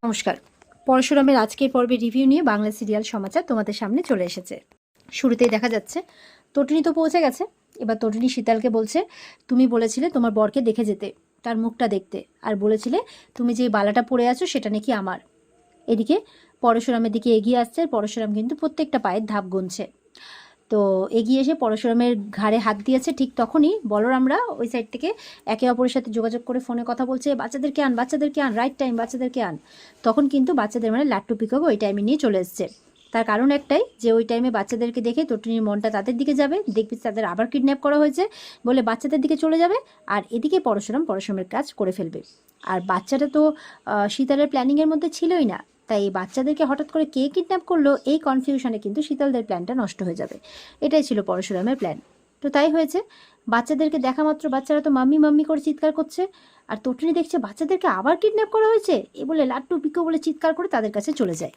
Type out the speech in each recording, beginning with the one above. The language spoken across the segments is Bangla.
নমস্কার। পরশুরামের আজকের পর্বে রিভিউ নিয়ে বাংলা সিরিয়াল সমাচার তোমাদের সামনে চলে এসেছে। শুরুতেই দেখা যাচ্ছে তটিনী তো পৌঁছে গেছে। এবার তটিনী শীতলকে বলছে, তুমি বলেছিলে তোমার বরকে দেখে যেতে, তার মুখটা দেখতে, আর বলেছিলে তুমি যে বালাটা পরে আছো সেটা নাকি আমার। এদিকে পরশুরামের দিকে এগিয়ে আসছে। পরশুরাম কিন্তু প্রত্যেকটা পায়ের ধাপ গুনছে। তো এগিয়ে এসে পরশুরামের ঘাড়ে হাত দিয়েছে। ঠিক তখনই বলরামরা ওই সাইড থেকে একে অপরের সাথে যোগাযোগ করে ফোনে কথা বলছে, বাচ্চাদেরকে আন, বাচ্চাদেরকে আন, রাইট টাইম, বাচ্চাদেরকে আন। তখন কিন্তু বাচ্চাদের মানে লাট্টু পিকক ওই টাইমে নিয়ে চলে এসছে। তার কারণ একটাই, যে ওই টাইমে বাচ্চাদেরকে দেখে তটিনীর মনটা তাদের দিকে যাবে, দেখবি তাদের আবার কিডন্যাপ করা হয়েছে বলে বাচ্চাদের দিকে চলে যাবে, আর এদিকে পরশুরামের কাজ করে ফেলবে। আর বাচ্চাটা তো শীতলের প্ল্যানিংয়ের মধ্যে ছিলই না, তাই এই বাচ্চাদেরকে হঠাৎ করে কে কিডন্যাপ করলো এই কনফিউশনে কিন্তু শীতলদের প্ল্যানটা নষ্ট হয়ে যাবে। এটাই ছিল পরশুরামের প্ল্যান। তো তাই হয়েছে, বাচ্চাদেরকে দেখা মাত্র বাচ্চারা তো মাম্মি মাম্মি করে চিৎকার করছে, আর তটিনী দেখছে বাচ্চাদেরকে আবার কিডন্যাপ করা হয়েছে, এ বলে লাট্টু পিকো বলে চিৎকার করে তাদের কাছে চলে যায়।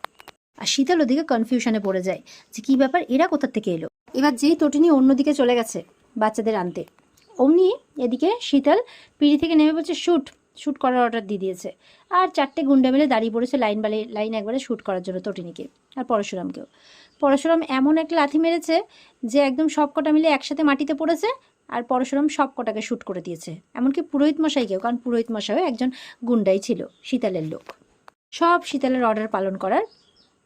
আর শীতল ওদিকে কনফিউশনে পড়ে যায় যে কী ব্যাপার, এরা কোথা থেকে এলো। এবার যেই তটিনী অন্যদিকে চলে গেছে বাচ্চাদের আনতে, অমনি এদিকে শীতল পিড়ি থেকে নেমে বলছে শ্যুট শ্যুট করার অর্ডার দিয়ে দিয়েছে। আর চারটে গুন্ডা মিলে দাঁড়িয়ে পড়েছে লাইন একবারে শ্যুট করার জন্য তটিনীকে আর পরশুরামকেও। পরশুরাম এমন একটা লাথি মেরেছে যে একদম সব কটা মিলে একসাথে মাটিতে পড়েছে, আর পরশুরাম সব কটাকে শ্যুট করে দিয়েছে, এমনকি পুরোহিত মশাইকেও, কারণ পুরোহিত মশাইও একজন গুন্ডাই ছিল, শীতলের লোক, সব শীতলের অর্ডার পালন করার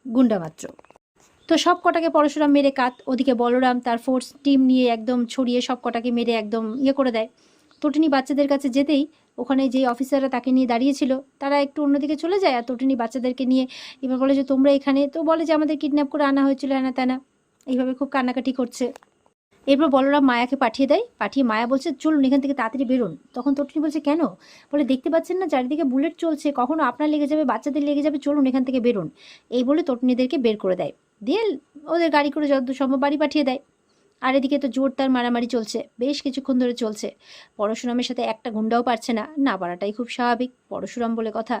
গুন্ডা মাত্র। তো সব কটাকে পরশুরাম মেরে কাত। ওদিকে বলরাম তার ফোর্স টিম নিয়ে একদম ছড়িয়ে সব কটাকে মেরে একদম করে দেয়। তটিনী বাচ্চাদের কাছে যেতেই ওখানে যে অফিসাররা তাকে নিয়ে দাঁড়িয়েছিল তারা একটু অন্যদিকে চলে যায়, আর তটিনী বাচ্চাদেরকে নিয়ে এবার বলে যে তোমরা এখানে, তো বলে যে আমাদের কিডন্যাপ করে আনা হয়েছিল হ্যানা ত্যানা, এইভাবে খুব কান্নাকাটি করছে। এরপর বলরাম মায়াকে পাঠিয়ে দেয়, পাঠিয়ে মায়া বলছে চলুন এখান থেকে তাড়াতাড়ি বেরোন। তখন তটিনী বলছে কেন, বলে দেখতে পাচ্ছেন না চারিদিকে বুলেট চলছে, কখনো আপনার লেগে যাবে, বাচ্চাদের লেগে যাবে, চলুন এখান থেকে বেরোন। এই বলে তটিনীদেরকে বের করে দেয়, দিয়ে ওদের গাড়ি করে যতদূর সম্ভব বাড়ি পাঠিয়ে দেয়। আর এদিকে তো জোরদার মারামারি চলছে, বেশ কিছুক্ষণ ধরে চলছে। পরশুরামের সাথে একটা গুন্ডাও পারছে না, না পারাটাই খুব স্বাভাবিক, পরশুরাম বলে কথা।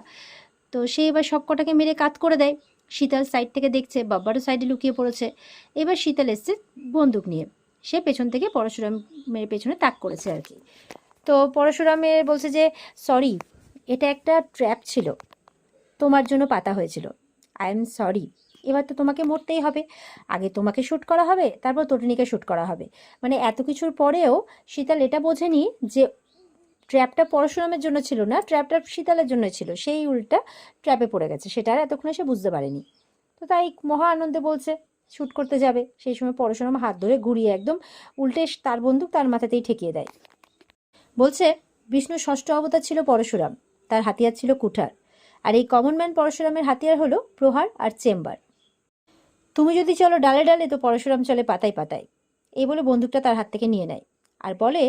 তো সে এবার সব কটাকে মেরে কাত করে দেয়। শীতল সাইড থেকে দেখছে, বাব্বারও সাইডে লুকিয়ে পড়েছে। এবার শীতল এসছে বন্দুক নিয়ে, সে পেছন থেকে পরশুরামের পেছনে তাক করেছে আর কি। তো পরশুরামের বলছে যে সরি, এটা একটা ট্র্যাপ ছিল, তোমার জন্য পাতা হয়েছিল, আই এম সরি। এবার তো তোমাকে মরতেই হবে, আগে তোমাকে শ্যুট করা হবে, তারপর তটিনীকে শ্যুট করা হবে। মানে এত কিছুর পরেও শীতল এটা বোঝেনি যে ট্র্যাপটা পরশুরামের জন্য ছিল না, ট্র্যাপটা শীতলের জন্য ছিল, সেই উল্টা ট্র্যাপে পড়ে গেছে, সেটা আর এতক্ষণে সে বুঝতে পারেনি। তো তাই মহা আনন্দে বলছে শ্যুট করতে যাবে। সেই সময় পরশুরাম হাত ধরে ঘুরিয়ে একদম উল্টে তার বন্দুক তার মাথাতেই ঠেকিয়ে দেয়। বলছে বিষ্ণুর ষষ্ঠ অবতার ছিল পরশুরাম, তার হাতিয়ার ছিল কুঠার, আর এই কমন ম্যান পরশুরামের হাতিয়ার হলো প্রহার আর চেম্বার। তুমি যদি চলো ডালে ডালে, তো পরশুরাম চলে পাতায় পাতায়। এই বলে বন্দুকটা তার হাত থেকে নিয়ে নেয়, আর বলে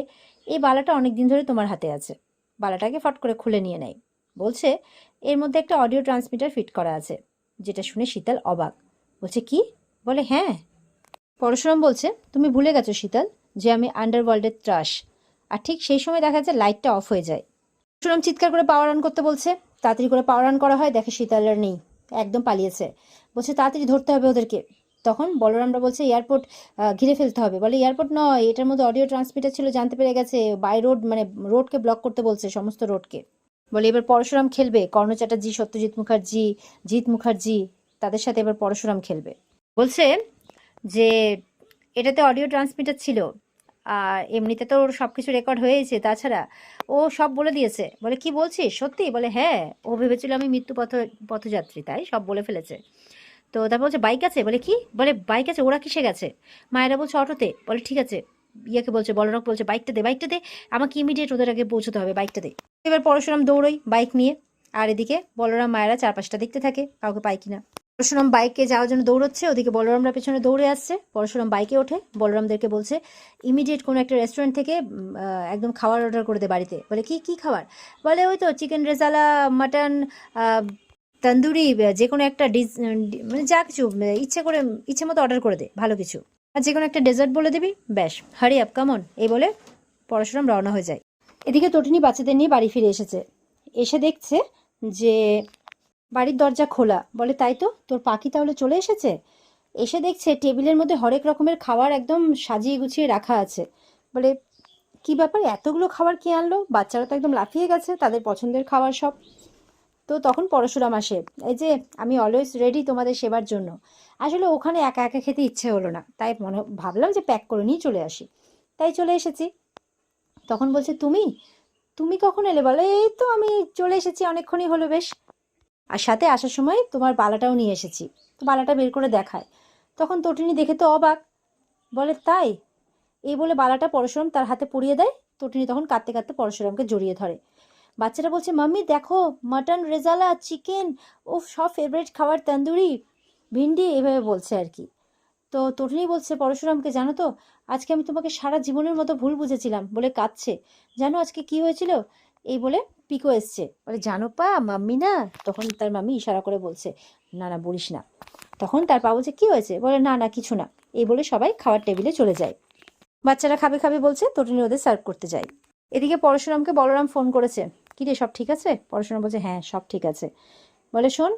এই বালাটা অনেক দিন ধরে তোমার হাতে আছে। বালাটাকে ফট করে খুলে নিয়ে নেয়, বলছে এর মধ্যে একটা অডিও ট্রান্সমিটার ফিট করা আছে। যেটা শুনে শীতল অবাক, বলছে কি, বলে হ্যাঁ। পরশুরাম বলছে তুমি ভুলে গেছো শীতল যে আমি আন্ডারওয়ার্ল্ডের ত্রাস। আর ঠিক সেই সময় দেখা যায় লাইটটা অফ হয়ে যায়। পরশুরাম চিৎকার করে পাওয়ার অন করতে বলছে, তাড়াতাড়ি করে পাওয়ার অন করা হয়, দেখে শীতল আর নেই, একদম পালিয়েছে। বলছে তাড়াতাড়ি ধরতে হবে ওদেরকে। তখন বলরামরা বলছে এয়ারপোর্ট ঘিরে ফেলতে হবে, বলে এয়ারপোর্ট নয়, এটার মধ্যে অডিও ট্রান্সমিটার ছিল, জানতে পেরে গেছে, বাই রোড মানে রোডকে ব্লক করতে বলছে, সমস্ত রোডকে। বলে এবার পরশুরাম খেলবে, কর্ণ চ্যাটার্জি, সত্যজিৎ মুখার্জি, জিৎ মুখার্জি, তাদের সাথে এবার পরশুরাম খেলবে। বলছে যে এটাতে অডিও ট্রান্সমিটার ছিল, আর এমনিতে তো ওর সব কিছু রেকর্ড হয়েছে, তাছাড়া ও সব বলে দিয়েছে। বলে কি বলছিস সত্যি, বলে হ্যাঁ, ও ভেবেছিল আমি মৃত্যু পথযাত্রী, তাই সব বলে ফেলেছে। তো তারপর বলছে বাইক আছে, বলে কি, বলে বাইক আছে, ওরা কিসে গেছে, মায়েরা বলছে অটোতে, বলে ঠিক আছে, ইয়াকে বলছে বলরাম বলছে বাইকটা দে, বাইকটা দে, আমাকে ইমিডিয়েট ওদের আগে পৌঁছতে হবে, বাইকটা দে। এবার পরশুরাম দৌড়ই বাইক নিয়ে, আর এদিকে বলরাম মায়েরা চারপাশটা দেখতে থাকে কাউকে পায় কিনা। পরশুরাম বাইকে যাওয়ার জন্য দৌড়চ্ছে, ওদিকে বলরামরা পেছনে দৌড়ে আসছে। পরশুরাম বাইকে ওঠে, বলরামদেরকে বলছে ইমিডিয়েট কোনো একটা রেস্টুরেন্ট থেকে একদম খাবার অর্ডার করে দে বাড়িতে। বলে কি কি খাবার, বলে ওই তো চিকেন রেজালা, মাটন, তন্দুরি, যে কোনো একটা মানে যা কিছু ইচ্ছে করে ইচ্ছে মতো অর্ডার করে দে, ভালো কিছু, আর যে কোনো একটা ডেজার্ট বলে দিবি, ব্যাস, হারি আপ কামন। এই বলে পরশুরাম রওনা হয়ে যায়। এদিকে তটিনী বাচ্চাদের নিয়ে বাড়ি ফিরে এসেছে, এসে দেখছে যে বাড়ির দরজা খোলা। বলে তাই তো, তোর পাখি তাহলে চলে এসেছে। এসে দেখছে টেবিলের মধ্যে হরেক রকমের খাবার একদম সাজিয়ে গুছিয়ে রাখা আছে। বলে কি ব্যাপার, এতগুলো খাবার কে আনলো, বাচ্চারা তো একদম লাফিয়ে গেছে, তাদের পছন্দের খাবার সব। তো তখন পরশুরাম আসে, এই যে আমি অলওয়েজ রেডি তোমাদের সেবার জন্য। আসলে ওখানে একা একা খেতে ইচ্ছে হলো না, তাই ভাবলাম যে প্যাক করে নিয়ে চলে আসি, তাই চলে এসেছি। তখন বলছে তুমি তুমি কখন এলে বলে, এই তো আমি চলে এসেছি, অনেকক্ষণই হলো বেশ। আর সাথে আসার সময় তোমার বালাটাও নিয়ে এসেছি। তো বালাটা বের করে দেখায়। তখন তটিনী দেখে তো অবাক, বলে তাই? এই বলে বালাটা পরশুরাম তার হাতে পরিয়ে দেয়। তটিনী তখন কাঁদতে কাঁদতে পরশুরামকে জড়িয়ে ধরে। বাচ্চারা বলছে মাম্মি দেখো, মাটন, রেজালা, চিকেন, ও সব ফেভারিট খাবার, তন্দুরি, ভিন্ডি, এভাবে বলছে আর কি। তো তটিনী বলছে পরশুরামকে, জানো তো আজকে আমি তোমাকে সারা জীবনের মতো ভুল বুঝেছিলাম, বলে কাঁদছে। জানো আজকে কি হয়েছিল? এই বলে পিকো এসছে, বলে জানো পা, মাম্মি না। তখন তার মাম্মি ইশারা করে বলছে, না না বলিস না। তখন তার পা বলছে কি হয়েছে, বলে না না কিছু না। এই বলে সবাই খাওয়ার টেবিলে চলে যায়। বাচ্চারা খাবে খাবে বলছে, তটিনী ওদের সার্ভ করতে যায়। এদিকে পরশুরামকে বলরাম ফোন করেছে, কি রে সব ঠিক আছে? পরশুরাম বলছে হ্যাঁ সব ঠিক আছে। বলে শোন,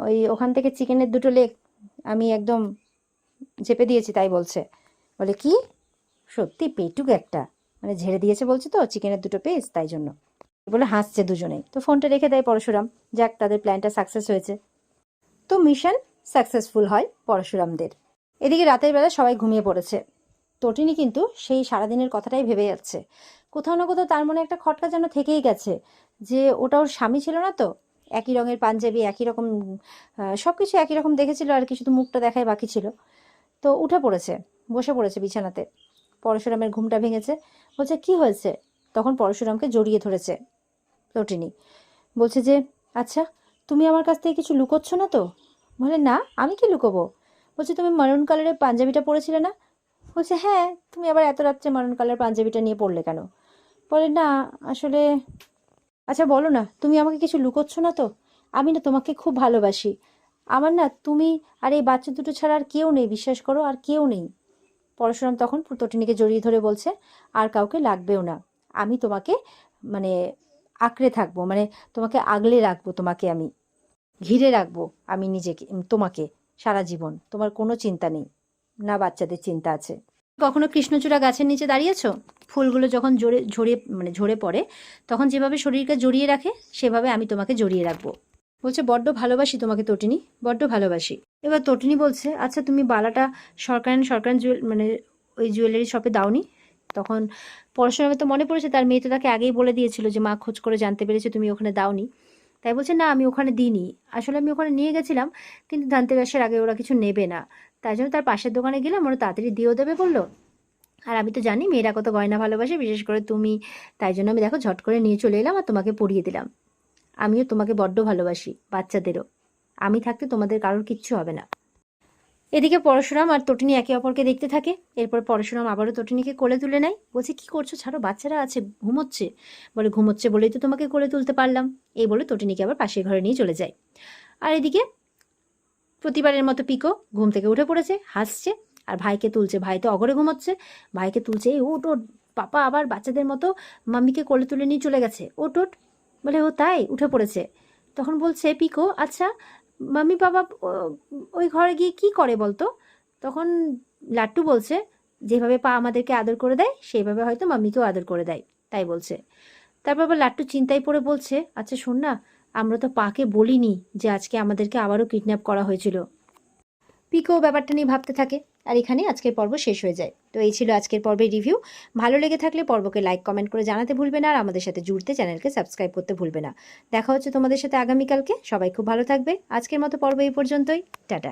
ওই ওখান থেকে চিকেনের 2টো লেগ আমি একদম চেপে দিয়েছি, তাই বলছে। বলে কি? সত্যি পেটুক একটা, মানে ঝেড়ে দিয়েছে বলছে তো চিকেনের 2টো পিস, তাই জন্য। বলে হাসছে দুজনেই। তো ফোনটা রেখে দেয় পরশুরাম। যাক, তাদের প্ল্যানটা সাকসেস হয়েছে। তো মিশন সাকসেসফুল হয় পরশুরামদের। এদিকে রাতের বেলা সবাই ঘুমিয়ে পড়েছে। তটিনী কিন্তু সেই সারাদিনের কথাটাই ভেবে যাচ্ছে। কোথাও না কোথাও তার মনে একটা খটকা যেন থেকেই গেছে, যে ওটা ওর স্বামী ছিল না তো, একই রঙের পাঞ্জাবি, একই রকম সব কিছু একই রকম দেখেছিল আর কি, শুধু মুখটা দেখাই বাকি ছিল। তো উঠে পড়েছে, বসে পড়েছে বিছানাতে। পরশুরামের ঘুমটা ভেঙেছে। বলছে কি হয়েছে? তখন পরশুরামকে জড়িয়ে ধরেছে তটিনী। বলছে যে আচ্ছা, তুমি আমার কাছ থেকে কিছু লুকোচ্ছ না তো? বলে না, আমি কি লুকোবো। বলছে তুমি মারুন কালারের পাঞ্জাবিটা পরেছিলে না? বলছে হ্যাঁ, তুমি আবার এত রাত্রে মারুন কালার পাঞ্জাবিটা নিয়ে পড়লে কেন? বলে না আসলে। আচ্ছা বলো না, তুমি আমাকে কিছু লুকোচ্ছ না তো? আমি না তোমাকে খুব ভালোবাসি। আমার না তুমি আর এই বাচ্চা দুটো ছাড়া আর কেউ নেই, বিশ্বাস করো, আর কেউ নেই। পরশুরাম তখন তটিনীকে জড়িয়ে ধরে বলছে, আর কাউকে লাগবেও না। আমি তোমাকে মানে আঁকড়ে থাকবো, মানে তোমাকে আগলে রাখবো, তোমাকে আমি ঘিরে রাখবো, আমি নিজেকে, তোমাকে সারা জীবন। তোমার কোনো চিন্তা নেই, না বাচ্চাদের চিন্তা আছে। কখনো কৃষ্ণচূড়া গাছের নিচে দাঁড়িয়েছো? ফুলগুলো যখন ঝরে পড়ে, তখন যেভাবে শরীরকে জড়িয়ে রাখে, সেভাবে আমি তোমাকে জড়িয়ে রাখবো। বলছে বড্ড ভালোবাসি তোমাকে তটিনী, বড্ড ভালোবাসি। এবার তটিনী বলছে আচ্ছা তুমি বালাটা সরকার মানে ওই জুয়েলারি শপে দাওনি? তখন পরশুরামের তো মনে পড়েছে, তার মেয়ে তো তাকে আগেই বলে দিয়েছিল যে মা খোঁজ করে জানতে পেরেছে তুমি ওখানে দাওনি। তাই বলছে না আমি ওখানে দিইনি, আসলে আমি ওখানে নিয়ে গেছিলাম, কিন্তু ধনতেরাসের আগে ওরা কিছু নেবে না, তাই জন্য তার পাশের দোকানে গেলাম, ওরা তাড়াতাড়ি দিয়েও দেবে বললো। আর আমি তো জানি মেয়েরা কত গয়না ভালোবাসে, বিশেষ করে তুমি, তাই জন্য আমি দেখো ঝট করে নিয়ে চলে এলাম আর তোমাকে পরিয়ে দিলাম। আমিও তোমাকে বড্ড ভালোবাসি, বাচ্চাদেরও। আমি থাকতে তোমাদের কারোর কিচ্ছু হবে না। এদিকে পরশুরাম আর তটিনী একে অপরকে দেখতে থাকে। এরপর পরশুরাম আবারও তটিনীকে কোলে তুলে নেয়। বলছে কি করছো, ছাড়ো, বাচ্চারা আছে, ঘুমোচ্ছে। বলে ঘুমোচ্ছে বলেই তো তোমাকে কোলে তুলতে পারলাম। এই বলে তটিনীকে আবার পাশের ঘরে নিয়ে চলে যায়। আর এদিকে প্রতিবারের মতো পিকো ঘুম থেকে উঠে পড়েছে, হাসছে আর ভাইকে তুলছে। ভাই তো অঘরে ঘুমোচ্ছে, ভাইকে তুলছে, এই ওট ওট, পাপা আবার বাচ্চাদের মতো মাম্মিকে কোলে তুলে নিয়ে চলে গেছে, ওট ওট। বলে ও তাই, উঠে পড়েছে। তখন বলছে পিকো আচ্ছা মাম্মি বাবা ওই ঘরে গিয়ে কি করে বলতো? তখন লাট্টু বলছে যেভাবে পা আমাদেরকে আদর করে দেয়, সেইভাবে হয়তো মাম্মিকেও আদর করে দেয়, তাই বলছে। তারপর আবার লাট্টু চিন্তায় পড়ে বলছে আচ্ছা শোন না, আমরা তো পাকে বলিনি যে আজকে আমাদেরকে আবারও কিডন্যাপ করা হয়েছিল। পিকো ব্যাপারটা নিয়ে ভাবতে থাকে। আর এখানে আজকের পর্ব শেষ হয়ে যায়। তো এই ছিল আজকের পর্বের রিভিউ। ভালো লেগে থাকলে পর্বকে লাইক কমেন্ট করে জানাতে ভুলবে না, আর আমাদের সাথে জুড়তে চ্যানেলকে সাবস্ক্রাইব করতে ভুলবে না। দেখা হচ্ছে তোমাদের সাথে আগামীকালকে। সবাই খুব ভালো থাকবে। আজকের মতো পর্ব এই পর্যন্তই। টাটা।